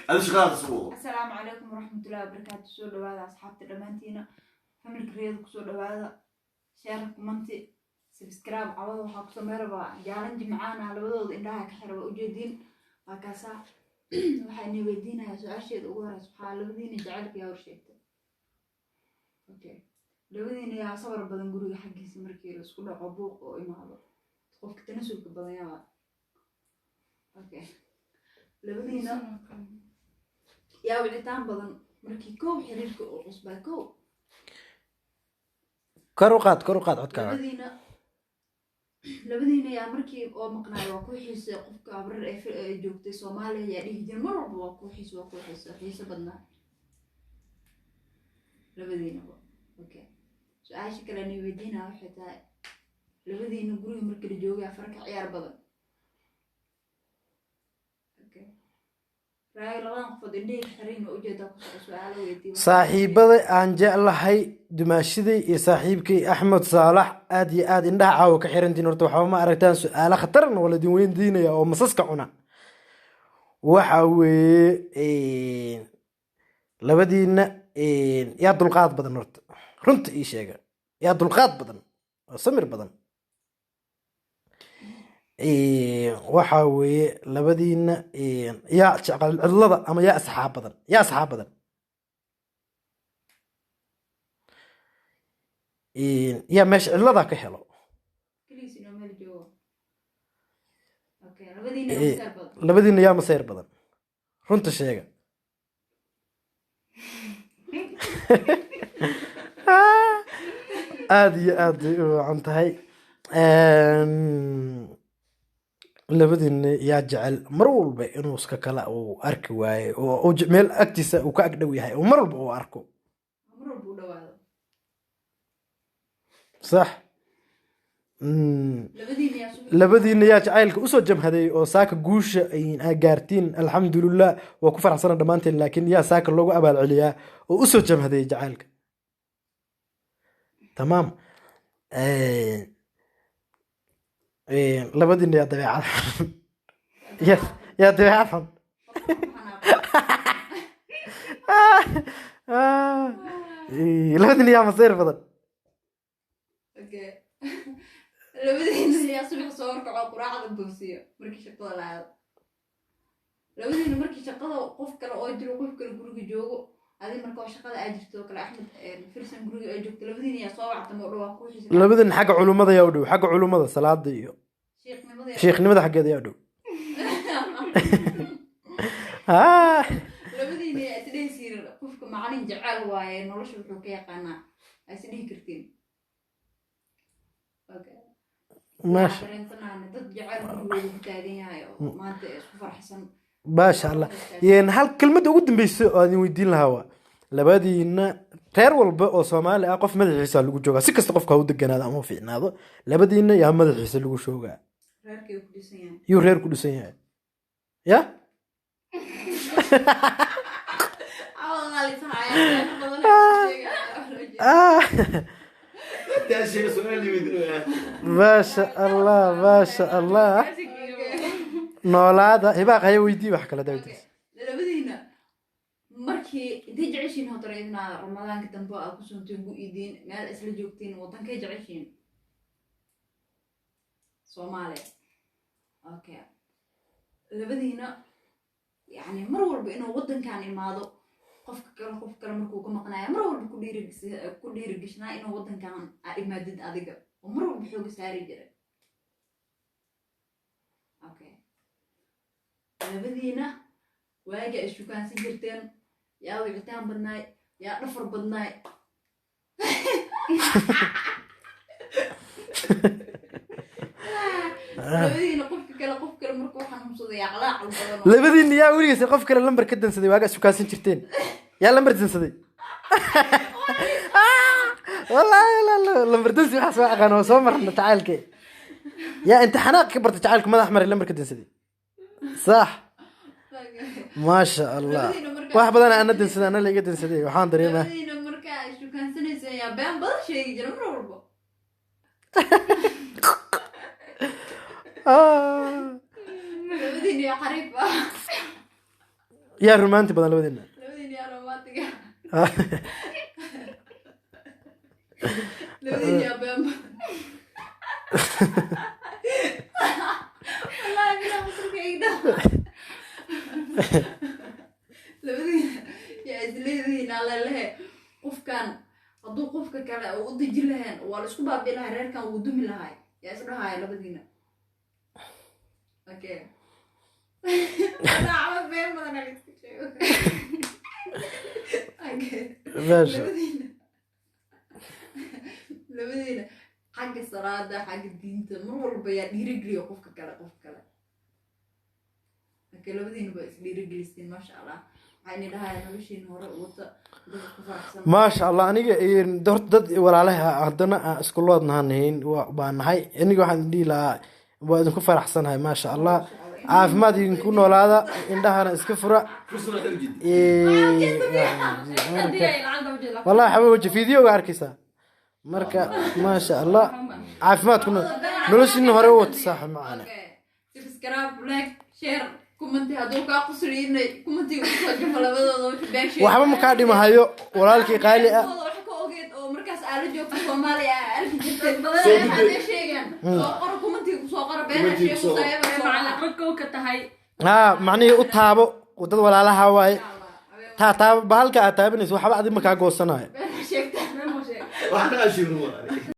السلام عليكم ورحمة الله وبركاته. سو دواada asxaabta dhamaantiina family create ku soo dhawaada share comment subscribe cawada waxa ku sameeyaba jaalan jimcaana labadooda indhaha ka xirba u jeedin waa kaasa waxa ni weydiinaya su'aasheeda ugu horeysa waxa labadiina jacaylka yaa sheegtay. Okay, labadiina yaa sawir badan guriga xaqiisa markii la isku dhaco buuq oo imaado qofka tanasulka badan yaa. Okay, labadiina yaa wicitaan badan markii koob xiriirka oo cusbaa koob kor u qaad codkaaga. labadiina yaa markii oo maqnaay waa ku xiisay qofka abrar ay joogtay Soomaaliya yaa dhihi jiray mar walba waa ku xiisay badnaa labadiina. Okay, su'aasha kale ni weydiinaa waxay tahay labadiina guriga markii la joogay farka ciyaar badan. saaxiibada aan jeclahay dumaashiday iyo saaxiibkay Axmed Saalax aad iyo aad indhaha caawa ka xirantiin horta waxba ma aragtaan su'aalo khatarna wala idin weydiinaya oo masaska cuna waxa weeye labadiina yaa dulqaad badan horta runta ii sheega yaa dulqaad badan oo samir badan waxa weeye labadiina yaa jecel cidlada ama yaa asxaab badan yaa meesha cidlada ka helo labadiina yaa masayr badan runta sheega aad iyo aad u wacan tahay labadiina yaa jecel mar walba inuu iska kala uu arki waaye oo meel agtiisa uu ka agdhow yahay oo mar walba uu arko صح labadiina yaa jacaylka usoo jamhaday oo saaka guusha ay gaartiin alxamdulillah waa ku faraxsana dhammaanteen laakiin yaa saaka loogu abaal celiyaa oo usoo jamhaday jacaylka tamaam. labadiina yaa dabeecad yaa dabeecad xun labadiina yaa masayr badan. labadiina yaa subax soo horkaco quraacda boosiyo markii shaqada la aado. labadiina markii shaqada qof kale oo jiro qof kale guriga joogo adii markaa shaqada ay jirto kale Axmed Firsan guriga ay joogto labadiina yaa soo wactay oo dhaw ku xiisay labadiina xagga culimada yaa u dhow xagga culimada salaada iyo sheekhnimada xaggeeda yaa u dhow labadiina yaa isdhehi siir qofka macalin jacayl waaye nolosha wuxuu ka yaqaanaa ay isdhehi kartiin. Okay, ماشي ما شاء الله يعني هل كلمة أقول بس أنا ويدين لها لبدينا غير والباء وصومال أقف مدح حساب لقو جوجا سكست قف كهود الجناد أما في هذا لبدينا يا مدح حساب لقو شوجا غير كل سنة يا ما شاء الله ما شاء الله نولادا هباق هي ويدي وحكى لدا ويدي labadiina markii intii jeceshiin hotoreedna ramadaanka dambe aad ku soonteen ugu iidin meel isla joogteen wadankay jeceshiin Soomaaliya. Okay, labadiina yani mar walba inuu wadankan imaado qofka kale markuu ka maqnaaya mar walba ku dhiirigashnaa inuu wadankan imaadid adiga oo mar walba xoog saari jiray. Okay, labadiina waaga ay shukaansan jirteen yaa wicitaan badnaay yaa dhafar badnaay labadiina qofka kale markuu xanuunsaday aqlaac badan labadiina yaa weligiis qof kale lambar ka dansaday waaga shukaansan jirteen yaa lambar dansaday والله لا لما بدنسي واحد سواء كانوا سمر تعالك يا انت حناق كبرت تعالك ماذا احمر لما كنت نسدي صح ما شاء الله واحد بدنا انا دنسدي انا اللي قد نسدي وحان دريمه مركا شو كان سنه يا بان بل شيء جرم ربو بديني يا حريفه yaa rumaanti badan labadiina labadiina yaa romantiga labadiina yaa bamba wallahi bila musulka igda labadiina yaa isleediina lalehe qofkan hadduu qofka kale u deji lahayn waa la isku baabi lahay reerkan wuu dumi lahay yaa is dhahaya labadiina okay dacwa been badan aan isku sheego okay meesha labadiina xagga salaada xagga diinta mar walba yaa dhiirigeliya qofka kale okay labadiina ba is dhiirigeliseen maasha allah waxayna dhahayaa noloshiina hore wata dadka ku faraxsan maasha allah aniga horta dad walaalaha haddana aan isku loodnaanayn baan nahay aniga waxaan dhihi lahaa waa idinku faraxsanahay maasha allah caafimaad idinku noolaada indhahana iska fura wallahi xaba waji fiidiyowga arkaysaa marka maasha allah caafimaad ku nool noloshiina hore u wata saaxa macaana subscribe like share comment hadduu kaa qusriinay commentiga kusoo jafo labadooda wixii been sheegay waxba ma kaa dhimahayo walaalkii qaali ah wax ka ogeed oo markaas aala joogta Soomaaliya arki jirtay badan waxay sheegaan oo qor commentiga kusoo qor been sheego sayba macallin ragoo ka tahay macnihii u taabo dad walaalaha waaye taabo bahalka aad taabinayso waxba adiga ma kaa goosanayo been sheegtaa waxaan ka ashiro